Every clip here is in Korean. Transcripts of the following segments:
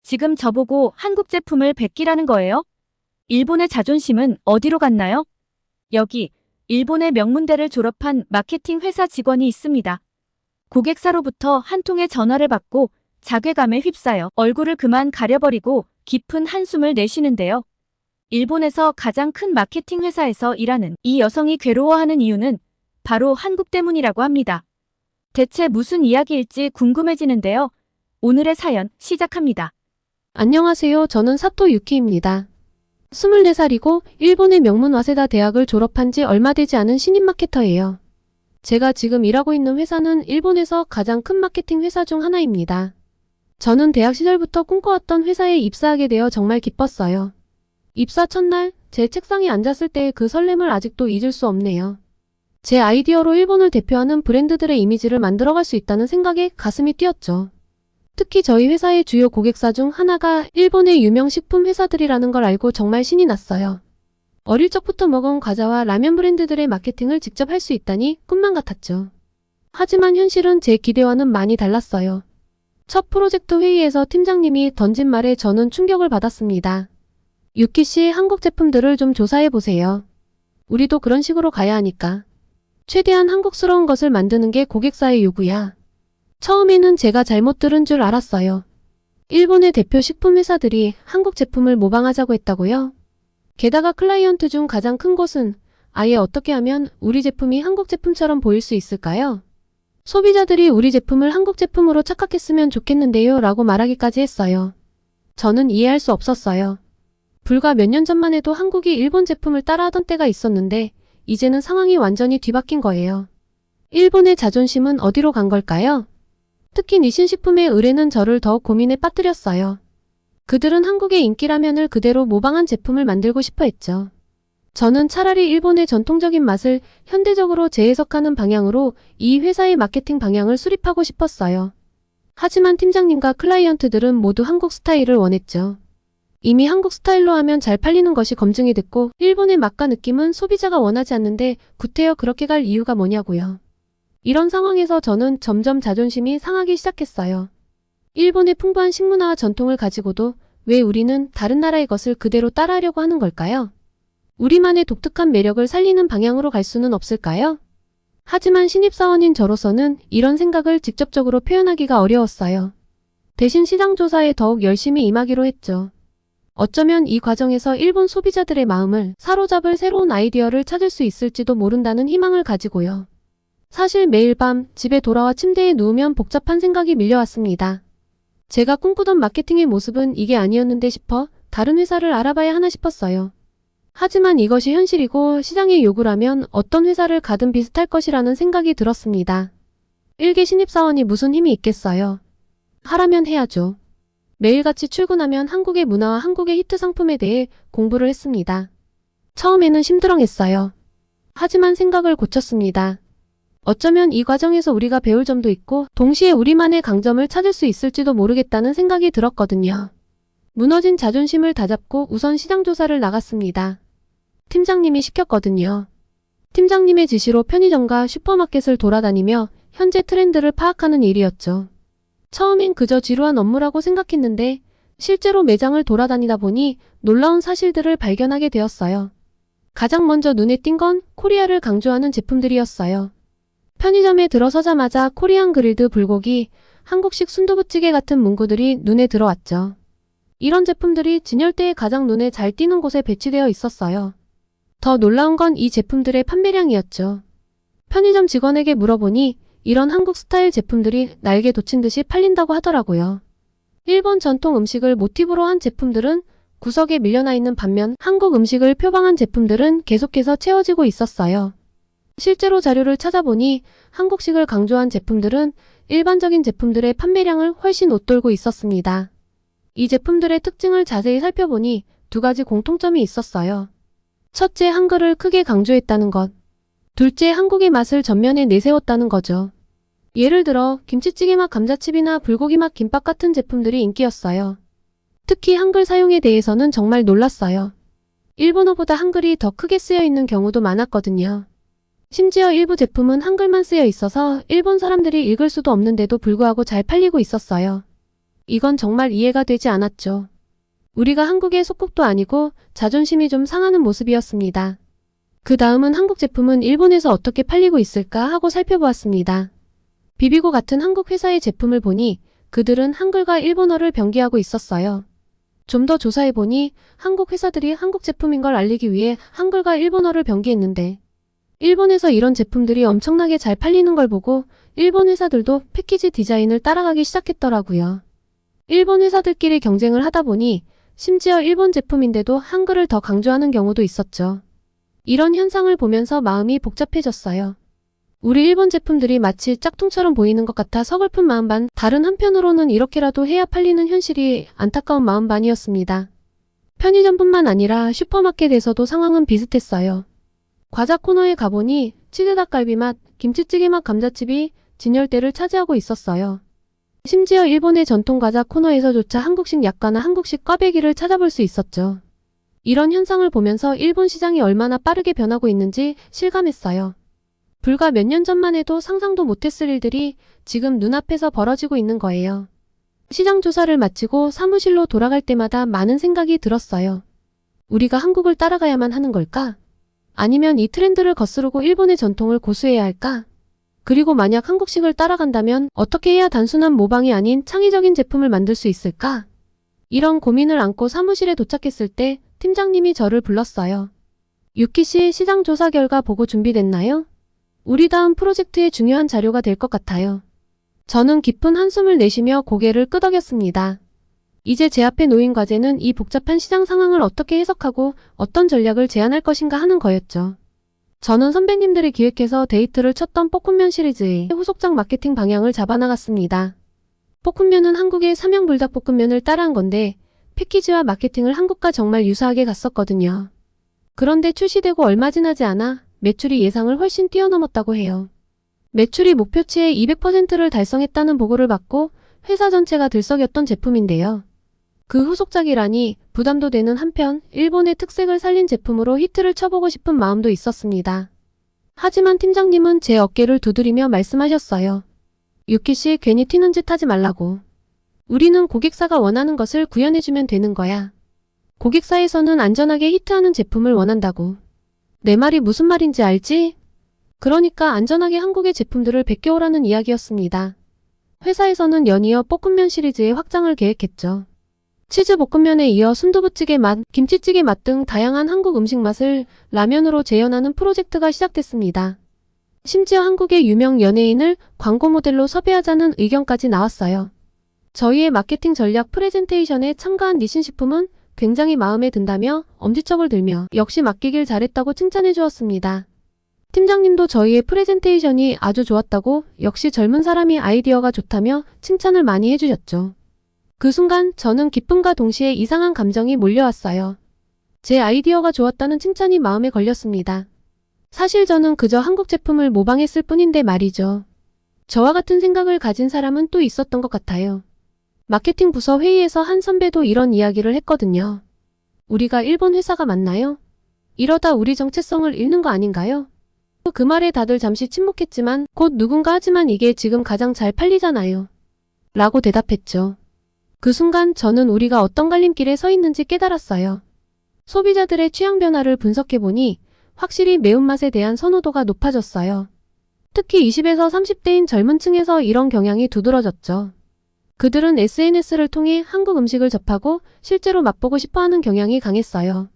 지금 저보고 한국 제품을 베끼라는 거예요? 일본의 자존심은 어디로 갔나요? 여기, 일본의 명문대를 졸업한 마케팅 회사 직원이 있습니다. 고객사로부터 한 통의 전화를 받고 자괴감에 휩싸여 얼굴을 그만 가려버리고 깊은 한숨을 내쉬는데요. 일본에서 가장 큰 마케팅 회사에서 일하는 이 여성이 괴로워하는 이유는 바로 한국 때문이라고 합니다. 대체 무슨 이야기일지 궁금해지는데요. 오늘의 사연 시작합니다. 안녕하세요. 저는 사토 유키입니다. 24살이고 일본의 명문 와세다 대학을 졸업한 지 얼마 되지 않은 신입 마케터예요. 제가 지금 일하고 있는 회사는 일본에서 가장 큰 마케팅 회사 중 하나입니다. 저는 대학 시절부터 꿈꿔왔던 회사에 입사하게 되어 정말 기뻤어요. 입사 첫날 제 책상에 앉았을 때의 그 설렘을 아직도 잊을 수 없네요. 제 아이디어로 일본을 대표하는 브랜드들의 이미지를 만들어갈 수 있다는 생각에 가슴이 뛰었죠. 특히 저희 회사의 주요 고객사 중 하나가 일본의 유명 식품 회사들이라는 걸 알고 정말 신이 났어요. 어릴 적부터 먹어온 과자와 라면 브랜드들의 마케팅을 직접 할 수 있다니 꿈만 같았죠. 하지만 현실은 제 기대와는 많이 달랐어요. 첫 프로젝트 회의에서 팀장님이 던진 말에 저는 충격을 받았습니다. 유키 씨, 한국 제품들을 좀 조사해보세요. 우리도 그런 식으로 가야 하니까. 최대한 한국스러운 것을 만드는 게 고객사의 요구야. 처음에는 제가 잘못 들은 줄 알았어요. 일본의 대표 식품 회사들이 한국 제품을 모방하자고 했다고요? 게다가 클라이언트 중 가장 큰 곳은 아예 어떻게 하면 우리 제품이 한국 제품처럼 보일 수 있을까요? 소비자들이 우리 제품을 한국 제품으로 착각했으면 좋겠는데요 라고 말하기까지 했어요. 저는 이해할 수 없었어요. 불과 몇 년 전만 해도 한국이 일본 제품을 따라하던 때가 있었는데 이제는 상황이 완전히 뒤바뀐 거예요. 일본의 자존심은 어디로 간 걸까요? 특히 니신식품의 의뢰는 저를 더욱 고민에 빠뜨렸어요. 그들은 한국의 인기 라면을 그대로 모방한 제품을 만들고 싶어 했죠. 저는 차라리 일본의 전통적인 맛을 현대적으로 재해석하는 방향으로 이 회사의 마케팅 방향을 수립하고 싶었어요. 하지만 팀장님과 클라이언트들은 모두 한국 스타일을 원했죠. 이미 한국 스타일로 하면 잘 팔리는 것이 검증이 됐고 일본의 맛과 느낌은 소비자가 원하지 않는데 구태여 그렇게 갈 이유가 뭐냐고요. 이런 상황에서 저는 점점 자존심이 상하기 시작했어요. 일본의 풍부한 식문화와 전통을 가지고도 왜 우리는 다른 나라의 것을 그대로 따라하려고 하는 걸까요? 우리만의 독특한 매력을 살리는 방향으로 갈 수는 없을까요? 하지만 신입사원인 저로서는 이런 생각을 직접적으로 표현하기가 어려웠어요. 대신 시장 조사에 더욱 열심히 임하기로 했죠. 어쩌면 이 과정에서 일본 소비자들의 마음을 사로잡을 새로운 아이디어를 찾을 수 있을지도 모른다는 희망을 가지고요. 사실 매일 밤 집에 돌아와 침대에 누우면 복잡한 생각이 밀려왔습니다. 제가 꿈꾸던 마케팅의 모습은 이게 아니었는데 싶어 다른 회사를 알아봐야 하나 싶었어요. 하지만 이것이 현실이고 시장의 요구라면 어떤 회사를 가든 비슷할 것이라는 생각이 들었습니다. 일개 신입사원이 무슨 힘이 있겠어요. 하라면 해야죠. 매일같이 출근하면 한국의 문화와 한국의 히트 상품에 대해 공부를 했습니다. 처음에는 심드렁했어요. 하지만 생각을 고쳤습니다. 어쩌면 이 과정에서 우리가 배울 점도 있고 동시에 우리만의 강점을 찾을 수 있을지도 모르겠다는 생각이 들었거든요. 무너진 자존심을 다잡고 우선 시장 조사를 나갔습니다. 팀장님이 시켰거든요. 팀장님의 지시로 편의점과 슈퍼마켓을 돌아다니며 현재 트렌드를 파악하는 일이었죠. 처음엔 그저 지루한 업무라고 생각했는데 실제로 매장을 돌아다니다 보니 놀라운 사실들을 발견하게 되었어요. 가장 먼저 눈에 띈 건 코리아를 강조하는 제품들이었어요. 편의점에 들어서자마자 코리안 그릴드 불고기, 한국식 순두부찌개 같은 문구들이 눈에 들어왔죠. 이런 제품들이 진열대에 가장 눈에 잘 띄는 곳에 배치되어 있었어요. 더 놀라운 건 이 제품들의 판매량이었죠. 편의점 직원에게 물어보니 이런 한국 스타일 제품들이 날개 돋친 듯이 팔린다고 하더라고요. 일본 전통 음식을 모티브로 한 제품들은 구석에 밀려나 있는 반면 한국 음식을 표방한 제품들은 계속해서 채워지고 있었어요. 실제로 자료를 찾아보니 한국식을 강조한 제품들은 일반적인 제품들의 판매량을 훨씬 웃돌고 있었습니다. 이 제품들의 특징을 자세히 살펴보니 두 가지 공통점이 있었어요. 첫째, 한글을 크게 강조했다는 것. 둘째, 한국의 맛을 전면에 내세웠다는 거죠. 예를 들어 김치찌개 맛 감자칩이나 불고기 맛 김밥 같은 제품들이 인기였어요. 특히 한글 사용에 대해서는 정말 놀랐어요. 일본어보다 한글이 더 크게 쓰여 있는 경우도 많았거든요. 심지어 일부 제품은 한글만 쓰여 있어서 일본 사람들이 읽을 수도 없는데도 불구하고 잘 팔리고 있었어요. 이건 정말 이해가 되지 않았죠. 우리가 한국의 속국도 아니고 자존심이 좀 상하는 모습이었습니다. 그 다음은 한국 제품은 일본에서 어떻게 팔리고 있을까 하고 살펴보았습니다. 비비고 같은 한국 회사의 제품을 보니 그들은 한글과 일본어를 병기하고 있었어요. 좀 더 조사해보니 한국 회사들이 한국 제품인 걸 알리기 위해 한글과 일본어를 병기했는데 일본에서 이런 제품들이 엄청나게 잘 팔리는 걸 보고 일본 회사들도 패키지 디자인을 따라가기 시작했더라고요. 일본 회사들끼리 경쟁을 하다 보니 심지어 일본 제품인데도 한글을 더 강조하는 경우도 있었죠. 이런 현상을 보면서 마음이 복잡해졌어요. 우리 일본 제품들이 마치 짝퉁처럼 보이는 것 같아 서글픈 마음 반, 다른 한편으로는 이렇게라도 해야 팔리는 현실이 안타까운 마음 반이었습니다. 편의점뿐만 아니라 슈퍼마켓에서도 상황은 비슷했어요. 과자 코너에 가보니 치즈닭갈비 맛, 김치찌개 맛 감자칩이 진열대를 차지하고 있었어요. 심지어 일본의 전통 과자 코너에서조차 한국식 약과나 한국식 꽈배기를 찾아볼 수 있었죠. 이런 현상을 보면서 일본 시장이 얼마나 빠르게 변하고 있는지 실감했어요. 불과 몇 년 전만 해도 상상도 못했을 일들이 지금 눈앞에서 벌어지고 있는 거예요. 시장 조사를 마치고 사무실로 돌아갈 때마다 많은 생각이 들었어요. 우리가 한국을 따라가야만 하는 걸까? 아니면 이 트렌드를 거스르고 일본의 전통을 고수해야 할까? 그리고 만약 한국식을 따라간다면 어떻게 해야 단순한 모방이 아닌 창의적인 제품을 만들 수 있을까? 이런 고민을 안고 사무실에 도착했을 때 팀장님이 저를 불렀어요. 유키 씨, 시장 조사 결과 보고 준비됐나요? 우리 다음 프로젝트의 중요한 자료가 될 것 같아요. 저는 깊은 한숨을 내쉬며 고개를 끄덕였습니다. 이제 제 앞에 놓인 과제는 이 복잡한 시장 상황을 어떻게 해석하고 어떤 전략을 제안할 것인가 하는 거였죠. 저는 선배님들이 기획해서 데이트를 쳤던 볶음면 시리즈의 후속작 마케팅 방향을 잡아나갔습니다. 볶음면은 한국의 삼양불닭볶음면을 따라한 건데 패키지와 마케팅을 한국과 정말 유사하게 갔었거든요. 그런데 출시되고 얼마 지나지 않아 매출이 예상을 훨씬 뛰어넘었다고 해요. 매출이 목표치의 200%를 달성했다는 보고를 받고 회사 전체가 들썩였던 제품인데요. 그 후속작이라니 부담도 되는 한편 일본의 특색을 살린 제품으로 히트를 쳐보고 싶은 마음도 있었습니다. 하지만 팀장님은 제 어깨를 두드리며 말씀하셨어요. 유키씨, 괜히 튀는 짓 하지 말라고. 우리는 고객사가 원하는 것을 구현해주면 되는 거야. 고객사에서는 안전하게 히트하는 제품을 원한다고. 내 말이 무슨 말인지 알지? 그러니까 안전하게 한국의 제품들을 베껴오라는 이야기였습니다. 회사에서는 연이어 볶음면 시리즈의 확장을 계획했죠. 치즈 볶음면에 이어 순두부찌개 맛, 김치찌개 맛 등 다양한 한국 음식 맛을 라면으로 재현하는 프로젝트가 시작됐습니다. 심지어 한국의 유명 연예인을 광고 모델로 섭외하자는 의견까지 나왔어요. 저희의 마케팅 전략 프레젠테이션에 참가한 니신식품은 굉장히 마음에 든다며 엄지척을 들며 역시 맡기길 잘했다고 칭찬해 주었습니다. 팀장님도 저희의 프레젠테이션이 아주 좋았다고 역시 젊은 사람이 아이디어가 좋다며 칭찬을 많이 해주셨죠. 그 순간 저는 기쁨과 동시에 이상한 감정이 몰려왔어요. 제 아이디어가 좋았다는 칭찬이 마음에 걸렸습니다. 사실 저는 그저 한국 제품을 모방했을 뿐인데 말이죠. 저와 같은 생각을 가진 사람은 또 있었던 것 같아요. 마케팅 부서 회의에서 한 선배도 이런 이야기를 했거든요. 우리가 일본 회사가 맞나요? 이러다 우리 정체성을 잃는 거 아닌가요? 그 말에 다들 잠시 침묵했지만 곧 누군가 하지만 이게 지금 가장 잘 팔리잖아요. 라고 대답했죠. 그 순간 저는 우리가 어떤 갈림길에 서 있는지 깨달았어요. 소비자들의 취향 변화를 분석해보니 확실히 매운맛에 대한 선호도가 높아졌어요. 특히 20에서 30대인 젊은 층에서 이런 경향이 두드러졌죠. 그들은 SNS를 통해 한국 음식을 접하고 실제로 맛보고 싶어하는 경향이 강했어요.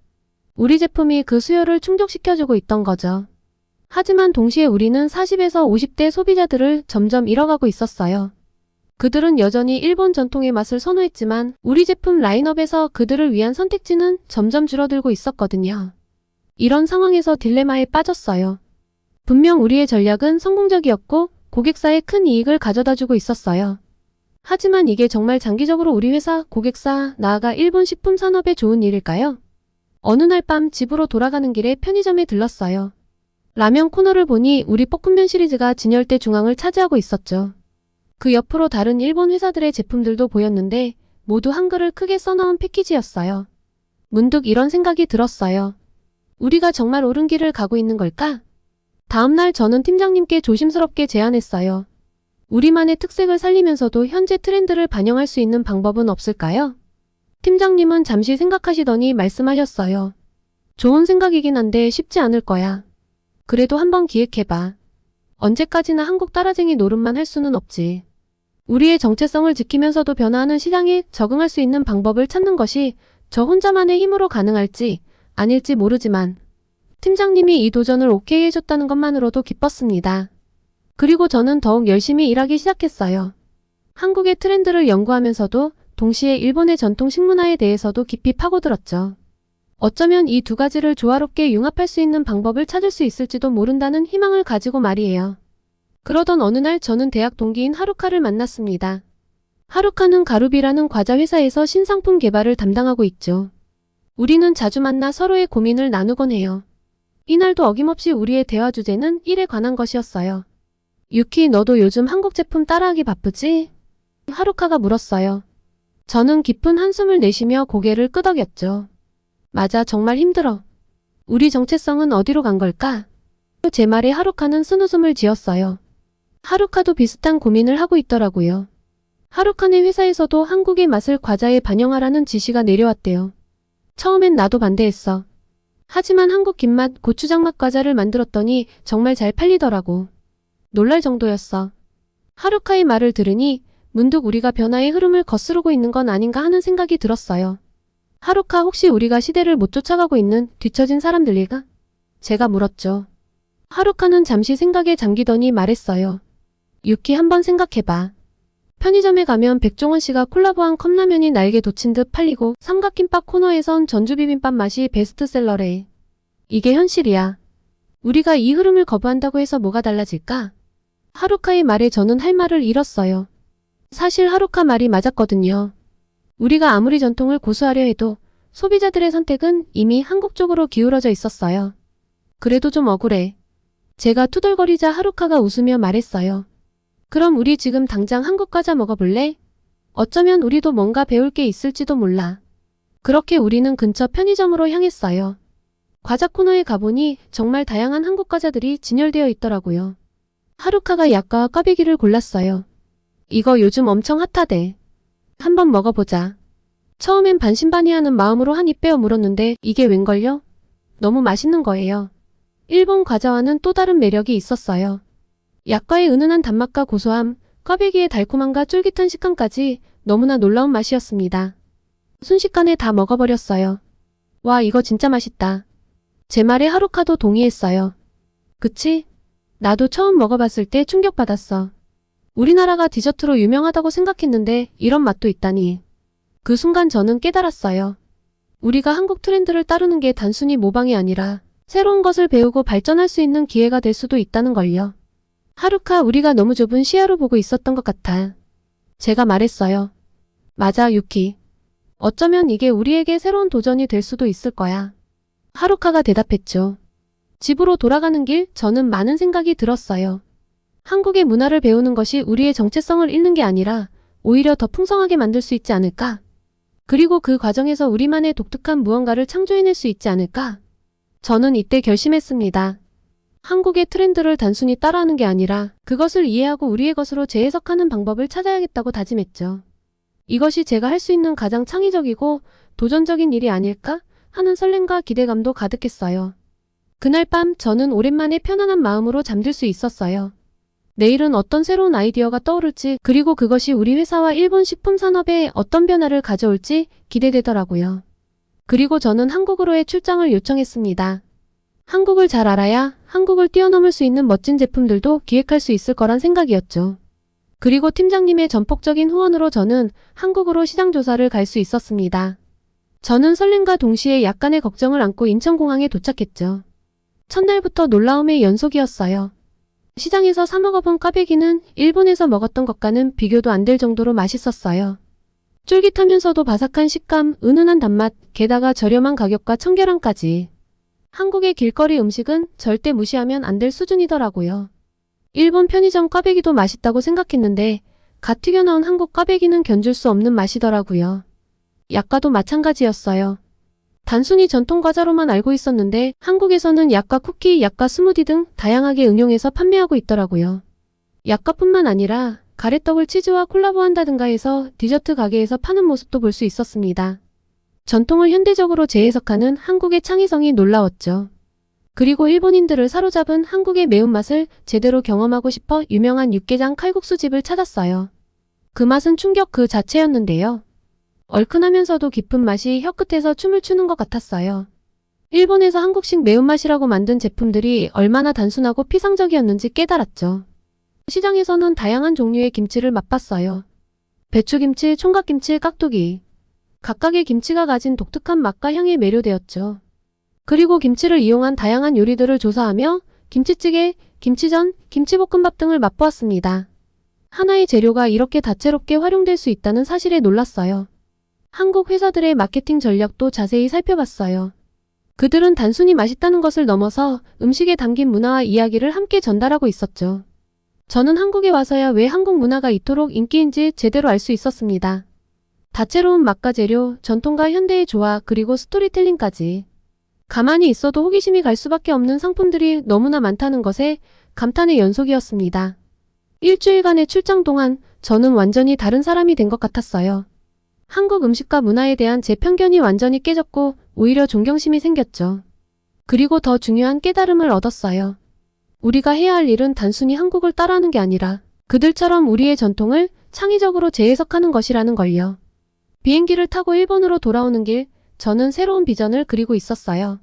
우리 제품이 그 수요를 충족시켜주고 있던 거죠. 하지만 동시에 우리는 40에서 50대 소비자들을 점점 잃어가고 있었어요. 그들은 여전히 일본 전통의 맛을 선호했지만 우리 제품 라인업에서 그들을 위한 선택지는 점점 줄어들고 있었거든요. 이런 상황에서 딜레마에 빠졌어요. 분명 우리의 전략은 성공적이었고 고객사에 큰 이익을 가져다주고 있었어요. 하지만 이게 정말 장기적으로 우리 회사, 고객사, 나아가 일본 식품 산업에 좋은 일일까요? 어느 날 밤 집으로 돌아가는 길에 편의점에 들렀어요. 라면 코너를 보니 우리 볶음면 시리즈가 진열대 중앙을 차지하고 있었죠. 그 옆으로 다른 일본 회사들의 제품들도 보였는데 모두 한글을 크게 써놓은 패키지였어요. 문득 이런 생각이 들었어요. 우리가 정말 옳은 길을 가고 있는 걸까? 다음날 저는 팀장님께 조심스럽게 제안했어요. 우리만의 특색을 살리면서도 현재 트렌드를 반영할 수 있는 방법은 없을까요? 팀장님은 잠시 생각하시더니 말씀하셨어요. 좋은 생각이긴 한데 쉽지 않을 거야. 그래도 한번 기획해봐. 언제까지나 한국 따라쟁이 노릇만 할 수는 없지. 우리의 정체성을 지키면서도 변화하는 시장에 적응할 수 있는 방법을 찾는 것이 저 혼자만의 힘으로 가능할지 아닐지 모르지만 팀장님이 이 도전을 오케이 해줬다는 것만으로도 기뻤습니다. 그리고 저는 더욱 열심히 일하기 시작했어요. 한국의 트렌드를 연구하면서도 동시에 일본의 전통 식문화에 대해서도 깊이 파고들었죠. 어쩌면 이 두 가지를 조화롭게 융합할 수 있는 방법을 찾을 수 있을지도 모른다는 희망을 가지고 말이에요. 그러던 어느 날 저는 대학 동기인 하루카를 만났습니다. 하루카는 가루비라는 과자 회사에서 신상품 개발을 담당하고 있죠. 우리는 자주 만나 서로의 고민을 나누곤 해요. 이날도 어김없이 우리의 대화 주제는 일에 관한 것이었어요. 유키, 너도 요즘 한국 제품 따라하기 바쁘지? 하루카가 물었어요. 저는 깊은 한숨을 내쉬며 고개를 끄덕였죠. 맞아, 정말 힘들어. 우리 정체성은 어디로 간 걸까? 제 말에 하루카는 쓴웃음을 지었어요. 하루카도 비슷한 고민을 하고 있더라고요. 하루카네 회사에서도 한국의 맛을 과자에 반영하라는 지시가 내려왔대요. 처음엔 나도 반대했어. 하지만 한국 김맛 고추장맛 과자를 만들었더니 정말 잘 팔리더라고. 놀랄 정도였어. 하루카의 말을 들으니 문득 우리가 변화의 흐름을 거스르고 있는 건 아닌가 하는 생각이 들었어요. 하루카, 혹시 우리가 시대를 못 쫓아가고 있는 뒤처진 사람들일까? 제가 물었죠. 하루카는 잠시 생각에 잠기더니 말했어요. 유키, 한번 생각해봐. 편의점에 가면 백종원 씨가 콜라보한 컵라면이 날개 돋친 듯 팔리고 삼각김밥 코너에선 전주비빔밥 맛이 베스트셀러래. 이게 현실이야. 우리가 이 흐름을 거부한다고 해서 뭐가 달라질까? 하루카의 말에 저는 할 말을 잃었어요. 사실 하루카 말이 맞았거든요. 우리가 아무리 전통을 고수하려 해도 소비자들의 선택은 이미 한국 쪽으로 기울어져 있었어요. 그래도 좀 억울해. 제가 투덜거리자 하루카가 웃으며 말했어요. 그럼 우리 지금 당장 한국 과자 먹어볼래? 어쩌면 우리도 뭔가 배울 게 있을지도 몰라. 그렇게 우리는 근처 편의점으로 향했어요. 과자 코너에 가보니 정말 다양한 한국 과자들이 진열되어 있더라고요. 하루카가 약과와 꽈배기를 골랐어요. 이거 요즘 엄청 핫하대. 한번 먹어보자. 처음엔 반신반의하는 마음으로 한 입 빼어 물었는데 이게 웬걸요? 너무 맛있는 거예요. 일본 과자와는 또 다른 매력이 있었어요. 약과의 은은한 단맛과 고소함, 꽈배기의 달콤함과 쫄깃한 식감까지 너무나 놀라운 맛이었습니다. 순식간에 다 먹어버렸어요. 와, 이거 진짜 맛있다. 제 말에 하루카도 동의했어요. 그치? 나도 처음 먹어봤을 때 충격받았어. 우리나라가 디저트로 유명하다고 생각했는데 이런 맛도 있다니. 그 순간 저는 깨달았어요. 우리가 한국 트렌드를 따르는 게 단순히 모방이 아니라 새로운 것을 배우고 발전할 수 있는 기회가 될 수도 있다는 걸요. 하루카, 우리가 너무 좁은 시야로 보고 있었던 것 같아. 제가 말했어요. 맞아, 유키. 어쩌면 이게 우리에게 새로운 도전이 될 수도 있을 거야. 하루카가 대답했죠. 집으로 돌아가는 길, 저는 많은 생각이 들었어요. 한국의 문화를 배우는 것이 우리의 정체성을 잃는 게 아니라 오히려 더 풍성하게 만들 수 있지 않을까? 그리고 그 과정에서 우리만의 독특한 무언가를 창조해낼 수 있지 않을까? 저는 이때 결심했습니다. 한국의 트렌드를 단순히 따라하는 게 아니라 그것을 이해하고 우리의 것으로 재해석하는 방법을 찾아야겠다고 다짐했죠. 이것이 제가 할 수 있는 가장 창의적이고 도전적인 일이 아닐까 하는 설렘과 기대감도 가득했어요. 그날 밤 저는 오랜만에 편안한 마음으로 잠들 수 있었어요. 내일은 어떤 새로운 아이디어가 떠오를지, 그리고 그것이 우리 회사와 일본 식품 산업에 어떤 변화를 가져올지 기대되더라고요. 그리고 저는 한국으로의 출장을 요청했습니다. 한국을 잘 알아야 한국을 뛰어넘을 수 있는 멋진 제품들도 기획할 수 있을 거란 생각이었죠. 그리고 팀장님의 전폭적인 후원으로 저는 한국으로 시장 조사를 갈 수 있었습니다. 저는 설렘과 동시에 약간의 걱정을 안고 인천공항에 도착했죠. 첫날부터 놀라움의 연속이었어요. 시장에서 사 먹어본 꽈배기는 일본에서 먹었던 것과는 비교도 안 될 정도로 맛있었어요. 쫄깃하면서도 바삭한 식감, 은은한 단맛, 게다가 저렴한 가격과 청결함까지. 한국의 길거리 음식은 절대 무시하면 안 될 수준이더라고요. 일본 편의점 꽈배기도 맛있다고 생각했는데 갓 튀겨나온 한국 꽈배기는 견줄 수 없는 맛이더라고요. 약과도 마찬가지였어요. 단순히 전통 과자로만 알고 있었는데 한국에서는 약과 쿠키, 약과 스무디 등 다양하게 응용해서 판매하고 있더라고요. 약과뿐만 아니라 가래떡을 치즈와 콜라보한다든가 해서 디저트 가게에서 파는 모습도 볼 수 있었습니다. 전통을 현대적으로 재해석하는 한국의 창의성이 놀라웠죠. 그리고 일본인들을 사로잡은 한국의 매운맛을 제대로 경험하고 싶어 유명한 육개장 칼국수집을 찾았어요. 그 맛은 충격 그 자체였는데요. 얼큰하면서도 깊은 맛이 혀끝에서 춤을 추는 것 같았어요. 일본에서 한국식 매운맛이라고 만든 제품들이 얼마나 단순하고 피상적이었는지 깨달았죠. 시장에서는 다양한 종류의 김치를 맛봤어요. 배추김치, 총각김치, 깍두기. 각각의 김치가 가진 독특한 맛과 향에 매료되었죠. 그리고 김치를 이용한 다양한 요리들을 조사하며 김치찌개, 김치전, 김치볶음밥 등을 맛보았습니다. 하나의 재료가 이렇게 다채롭게 활용될 수 있다는 사실에 놀랐어요. 한국 회사들의 마케팅 전략도 자세히 살펴봤어요. 그들은 단순히 맛있다는 것을 넘어서 음식에 담긴 문화와 이야기를 함께 전달하고 있었죠. 저는 한국에 와서야 왜 한국 문화가 이토록 인기인지 제대로 알 수 있었습니다. 다채로운 맛과 재료, 전통과 현대의 조화, 그리고 스토리텔링까지. 가만히 있어도 호기심이 갈 수밖에 없는 상품들이 너무나 많다는 것에 감탄의 연속이었습니다. 일주일간의 출장 동안 저는 완전히 다른 사람이 된 것 같았어요. 한국 음식과 문화에 대한 제 편견이 완전히 깨졌고 오히려 존경심이 생겼죠. 그리고 더 중요한 깨달음을 얻었어요. 우리가 해야 할 일은 단순히 한국을 따라하는 게 아니라 그들처럼 우리의 전통을 창의적으로 재해석하는 것이라는 걸요. 비행기를 타고 일본으로 돌아오는 길, 저는 새로운 비전을 그리고 있었어요.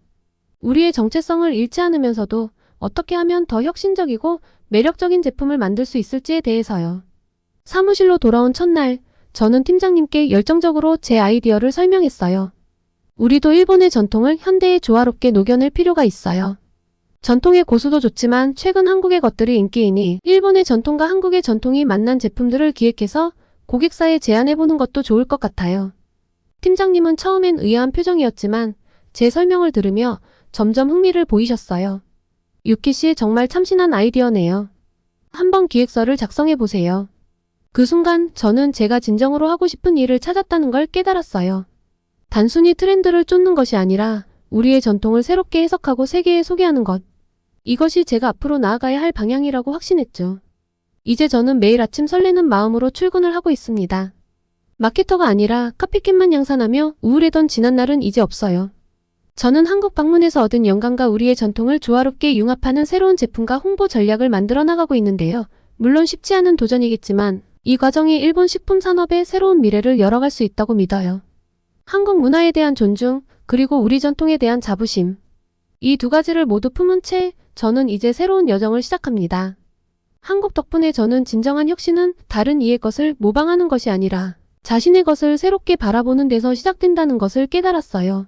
우리의 정체성을 잃지 않으면서도 어떻게 하면 더 혁신적이고 매력적인 제품을 만들 수 있을지에 대해서요. 사무실로 돌아온 첫날, 저는 팀장님께 열정적으로 제 아이디어를 설명했어요. 우리도 일본의 전통을 현대에 조화롭게 녹여낼 필요가 있어요. 전통의 고수도 좋지만 최근 한국의 것들이 인기이니 일본의 전통과 한국의 전통이 만난 제품들을 기획해서 고객사에 제안해보는 것도 좋을 것 같아요. 팀장님은 처음엔 의아한 표정이었지만 제 설명을 들으며 점점 흥미를 보이셨어요. 유키 씨 정말 참신한 아이디어네요. 한번 기획서를 작성해보세요. 그 순간 저는 제가 진정으로 하고 싶은 일을 찾았다는 걸 깨달았어요. 단순히 트렌드를 쫓는 것이 아니라 우리의 전통을 새롭게 해석하고 세계에 소개하는 것. 이것이 제가 앞으로 나아가야 할 방향이라고 확신했죠. 이제 저는 매일 아침 설레는 마음으로 출근을 하고 있습니다. 마케터가 아니라 카피캣만 양산하며 우울했던 지난날은 이제 없어요. 저는 한국 방문에서 얻은 영감과 우리의 전통을 조화롭게 융합하는 새로운 제품과 홍보 전략을 만들어 나가고 있는데요. 물론 쉽지 않은 도전이겠지만 이 과정이 일본 식품 산업의 새로운 미래를 열어갈 수 있다고 믿어요. 한국 문화에 대한 존중, 그리고 우리 전통에 대한 자부심. 이 두 가지를 모두 품은 채 저는 이제 새로운 여정을 시작합니다. 한국 덕분에 저는 진정한 혁신은 다른 이의 것을 모방하는 것이 아니라 자신의 것을 새롭게 바라보는 데서 시작된다는 것을 깨달았어요.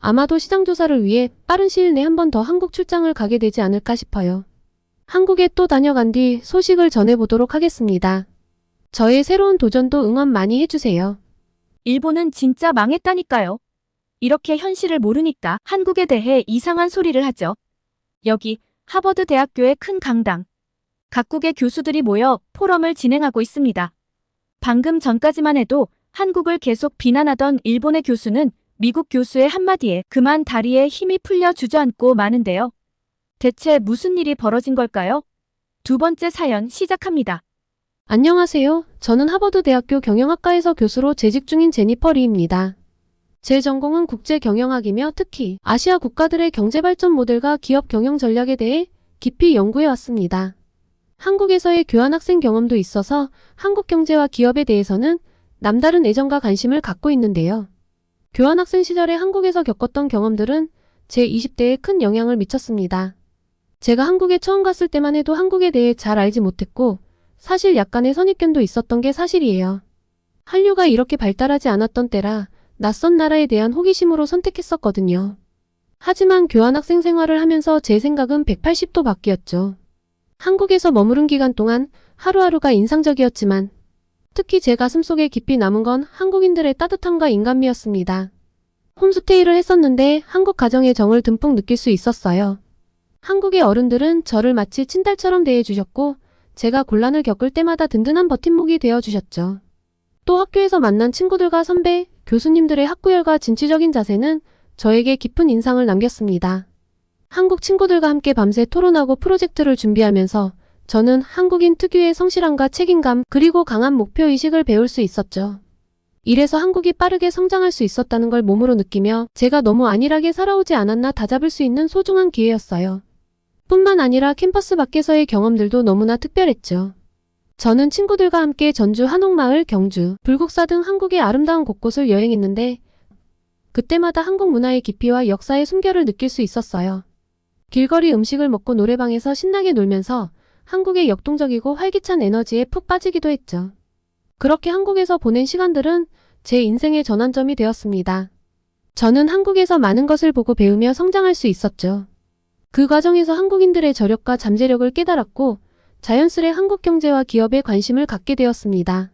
아마도 시장 조사를 위해 빠른 시일 내 한 번 더 한국 출장을 가게 되지 않을까 싶어요. 한국에 또 다녀간 뒤 소식을 전해보도록 하겠습니다. 저의 새로운 도전도 응원 많이 해주세요. 일본은 진짜 망했다니까요. 이렇게 현실을 모르니까 한국에 대해 이상한 소리를 하죠. 여기 하버드 대학교의 큰 강당. 각국의 교수들이 모여 포럼을 진행하고 있습니다. 방금 전까지만 해도 한국을 계속 비난하던 일본의 교수는 미국 교수의 한마디에 그만 다리에 힘이 풀려 주저앉고 마는데요. 대체 무슨 일이 벌어진 걸까요? 두 번째 사연 시작합니다. 안녕하세요. 저는 하버드 대학교 경영학과에서 교수로 재직 중인 제니퍼 리입니다. 제 전공은 국제경영학이며 특히 아시아 국가들의 경제발전 모델과 기업 경영 전략에 대해 깊이 연구해 왔습니다. 한국에서의 교환학생 경험도 있어서 한국 경제와 기업에 대해서는 남다른 애정과 관심을 갖고 있는데요. 교환학생 시절에 한국에서 겪었던 경험들은 제 20대에 큰 영향을 미쳤습니다. 제가 한국에 처음 갔을 때만 해도 한국에 대해 잘 알지 못했고 사실 약간의 선입견도 있었던 게 사실이에요. 한류가 이렇게 발달하지 않았던 때라 낯선 나라에 대한 호기심으로 선택했었거든요. 하지만 교환학생 생활을 하면서 제 생각은 180도 바뀌었죠. 한국에서 머무른 기간 동안 하루하루가 인상적이었지만 특히 제 가슴속에 깊이 남은 건 한국인들의 따뜻함과 인간미였습니다. 홈스테이를 했었는데 한국 가정의 정을 듬뿍 느낄 수 있었어요. 한국의 어른들은 저를 마치 친딸처럼 대해주셨고 제가 곤란을 겪을 때마다 든든한 버팀목이 되어주셨죠. 또 학교에서 만난 친구들과 선배, 교수님들의 학구열과 진취적인 자세는 저에게 깊은 인상을 남겼습니다. 한국 친구들과 함께 밤새 토론하고 프로젝트를 준비하면서 저는 한국인 특유의 성실함과 책임감 그리고 강한 목표의식을 배울 수 있었죠. 이래서 한국이 빠르게 성장할 수 있었다는 걸 몸으로 느끼며 제가 너무 안일하게 살아오지 않았나 다잡을 수 있는 소중한 기회였어요. 뿐만 아니라 캠퍼스 밖에서의 경험들도 너무나 특별했죠. 저는 친구들과 함께 전주 한옥마을, 경주, 불국사 등 한국의 아름다운 곳곳을 여행했는데 그때마다 한국 문화의 깊이와 역사의 숨결을 느낄 수 있었어요. 길거리 음식을 먹고 노래방에서 신나게 놀면서 한국의 역동적이고 활기찬 에너지에 푹 빠지기도 했죠. 그렇게 한국에서 보낸 시간들은 제 인생의 전환점이 되었습니다. 저는 한국에서 많은 것을 보고 배우며 성장할 수 있었죠. 그 과정에서 한국인들의 저력과 잠재력을 깨달았고 자연스레 한국 경제와 기업에 관심을 갖게 되었습니다.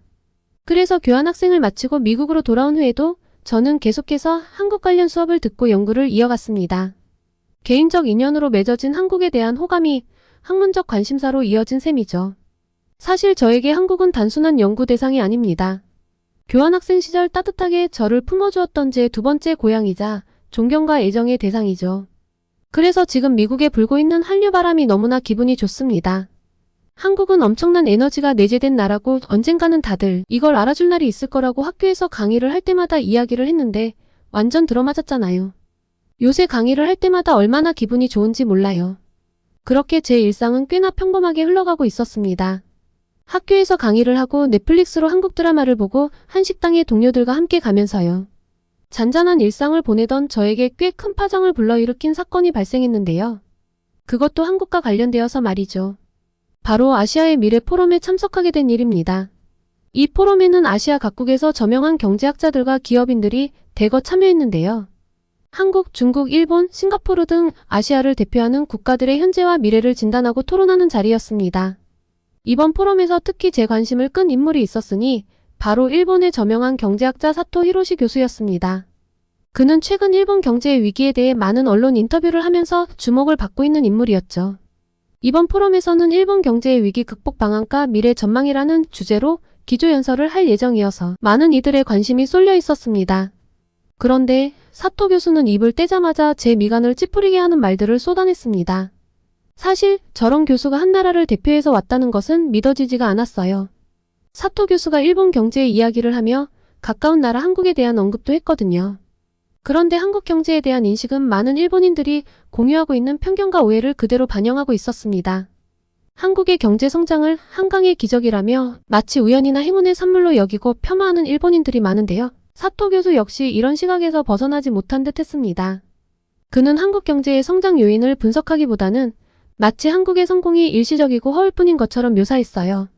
그래서 교환학생을 마치고 미국으로 돌아온 후에도 저는 계속해서 한국 관련 수업을 듣고 연구를 이어갔습니다. 개인적 인연으로 맺어진 한국에 대한 호감이 학문적 관심사로 이어진 셈이죠. 사실 저에게 한국은 단순한 연구 대상이 아닙니다. 교환학생 시절 따뜻하게 저를 품어주었던 제 두 번째 고향이자 존경과 애정의 대상이죠. 그래서 지금 미국에 불고 있는 한류바람이 너무나 기분이 좋습니다. 한국은 엄청난 에너지가 내재된 나라고 언젠가는 다들 이걸 알아줄 날이 있을 거라고 학교에서 강의를 할 때마다 이야기를 했는데 완전 들어맞았잖아요. 요새 강의를 할 때마다 얼마나 기분이 좋은지 몰라요. 그렇게 제 일상은 꽤나 평범하게 흘러가고 있었습니다. 학교에서 강의를 하고 넷플릭스로 한국 드라마를 보고 한식당의 동료들과 함께 가면서요. 잔잔한 일상을 보내던 저에게 꽤 큰 파장을 불러일으킨 사건이 발생했는데요. 그것도 한국과 관련되어서 말이죠. 바로 아시아의 미래 포럼에 참석하게 된 일입니다. 이 포럼에는 아시아 각국에서 저명한 경제학자들과 기업인들이 대거 참여했는데요. 한국, 중국, 일본, 싱가포르 등 아시아를 대표하는 국가들의 현재와 미래를 진단하고 토론하는 자리였습니다. 이번 포럼에서 특히 제 관심을 끈 인물이 있었으니 바로 일본의 저명한 경제학자 사토 히로시 교수였습니다. 그는 최근 일본 경제의 위기에 대해 많은 언론 인터뷰를 하면서 주목을 받고 있는 인물이었죠. 이번 포럼에서는 일본 경제의 위기 극복 방안과 미래 전망이라는 주제로 기조연설을 할 예정이어서 많은 이들의 관심이 쏠려 있었습니다. 그런데 사토 교수는 입을 떼자마자 제 미간을 찌푸리게 하는 말들을 쏟아냈습니다. 사실 저런 교수가 한 나라를 대표해서 왔다는 것은 믿어지지가 않았어요. 사토 교수가 일본 경제의 이야기를 하며 가까운 나라 한국에 대한 언급도 했거든요. 그런데 한국 경제에 대한 인식은 많은 일본인들이 공유하고 있는 편견과 오해를 그대로 반영하고 있었습니다. 한국의 경제 성장을 한강의 기적이라며 마치 우연이나 행운의 산물로 여기고 폄하하는 일본인들이 많은데요. 사토 교수 역시 이런 시각에서 벗어나지 못한 듯 했습니다. 그는 한국 경제의 성장 요인을 분석하기보다는 마치 한국의 성공이 일시적이고 허울 뿐인 것처럼 묘사했어요.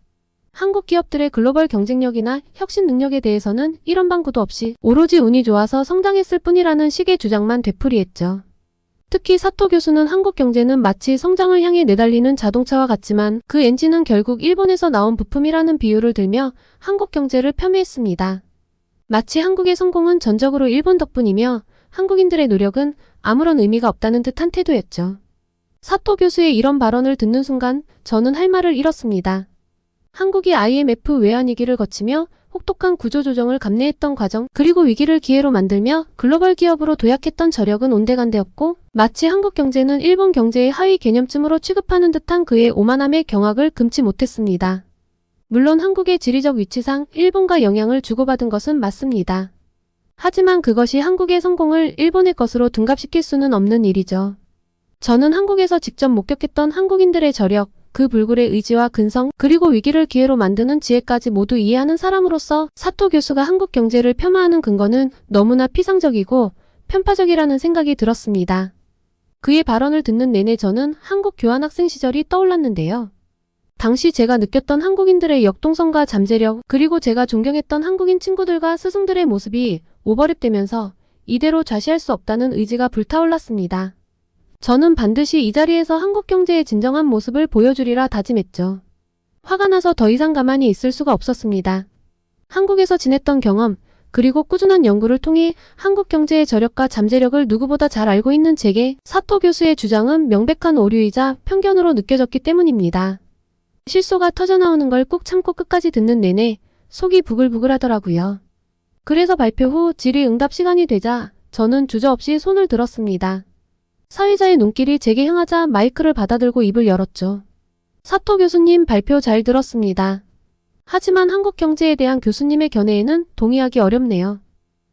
한국 기업들의 글로벌 경쟁력이나 혁신 능력에 대해서는 이런 방구도 없이 오로지 운이 좋아서 성장했을 뿐이라는 식의 주장만 되풀이했죠. 특히 사토 교수는 한국 경제는 마치 성장을 향해 내달리는 자동차와 같지만 그 엔진은 결국 일본에서 나온 부품이라는 비유를 들며 한국 경제를 폄훼했습니다. 마치 한국의 성공은 전적으로 일본 덕분이며 한국인들의 노력은 아무런 의미가 없다는 듯한 태도였죠. 사토 교수의 이런 발언을 듣는 순간 저는 할 말을 잃었습니다. 한국이 IMF 외환위기를 거치며 혹독한 구조조정을 감내했던 과정 그리고 위기를 기회로 만들며 글로벌 기업으로 도약했던 저력은 온데간데 없고 마치 한국 경제는 일본 경제의 하위 개념쯤으로 취급하는 듯한 그의 오만함에 경악을 금치 못했습니다. 물론 한국의 지리적 위치상 일본과 영향을 주고받은 것은 맞습니다. 하지만 그것이 한국의 성공을 일본의 것으로 둔갑시킬 수는 없는 일이죠. 저는 한국에서 직접 목격했던 한국인들의 저력, 그 불굴의 의지와 근성, 그리고 위기를 기회로 만드는 지혜까지 모두 이해하는 사람으로서 사토 교수가 한국 경제를 폄하하는 근거는 너무나 피상적이고 편파적이라는 생각이 들었습니다. 그의 발언을 듣는 내내 저는 한국 교환학생 시절이 떠올랐는데요. 당시 제가 느꼈던 한국인들의 역동성과 잠재력, 그리고 제가 존경했던 한국인 친구들과 스승들의 모습이 오버랩되면서 이대로 좌시할 수 없다는 의지가 불타올랐습니다. 저는 반드시 이 자리에서 한국 경제의 진정한 모습을 보여주리라 다짐했죠. 화가 나서 더 이상 가만히 있을 수가 없었습니다. 한국에서 지냈던 경험, 그리고 꾸준한 연구를 통해 한국 경제의 저력과 잠재력을 누구보다 잘 알고 있는 제게 사토 교수의 주장은 명백한 오류이자 편견으로 느껴졌기 때문입니다. 실소가 터져나오는 걸 꾹 참고 끝까지 듣는 내내 속이 부글부글하더라고요. 그래서 발표 후 질의응답 시간이 되자 저는 주저없이 손을 들었습니다. 사회자의 눈길이 제게 향하자 마이크를 받아들고 입을 열었죠. 사토 교수님 발표 잘 들었습니다. 하지만 한국 경제에 대한 교수님의 견해에는 동의하기 어렵네요.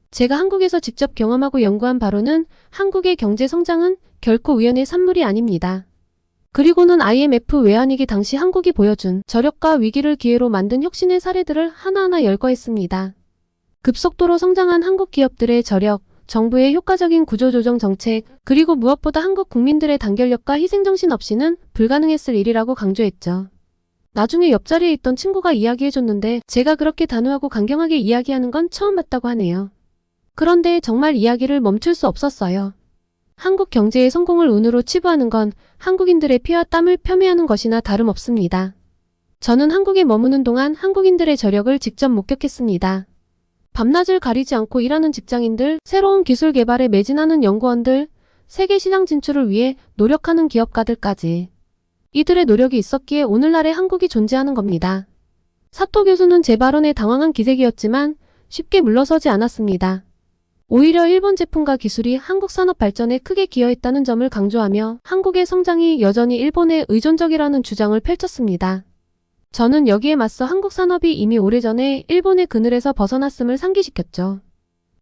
제가 한국에서 직접 경험하고 연구한 바로는 한국의 경제 성장은 결코 우연의 산물이 아닙니다. 그리고는 IMF 외환위기 당시 한국이 보여준 저력과 위기를 기회로 만든 혁신의 사례들을 하나하나 열거했습니다. 급속도로 성장한 한국 기업들의 저력, 정부의 효과적인 구조조정 정책, 그리고 무엇보다 한국 국민들의 단결력과 희생정신 없이는 불가능했을 일이라고 강조했죠. 나중에 옆자리에 있던 친구가 이야기해줬는데 제가 그렇게 단호하고 강경하게 이야기하는 건 처음 봤다고 하네요. 그런데 정말 이야기를 멈출 수 없었어요. 한국 경제의 성공을 운으로 치부하는 건 한국인들의 피와 땀을 폄훼하는 것이나 다름없습니다. 저는 한국에 머무는 동안 한국인들의 저력을 직접 목격했습니다. 밤낮을 가리지 않고 일하는 직장인들, 새로운 기술 개발에 매진하는 연구원들, 세계 시장 진출을 위해 노력하는 기업가들까지. 이들의 노력이 있었기에 오늘날의 한국이 존재하는 겁니다. 사토 교수는 제 발언에 당황한 기색이었지만 쉽게 물러서지 않았습니다. 오히려 일본 제품과 기술이 한국 산업 발전에 크게 기여했다는 점을 강조하며 한국의 성장이 여전히 일본에 의존적이라는 주장을 펼쳤습니다. 저는 여기에 맞서 한국 산업이 이미 오래전에 일본의 그늘에서 벗어났음을 상기시켰죠.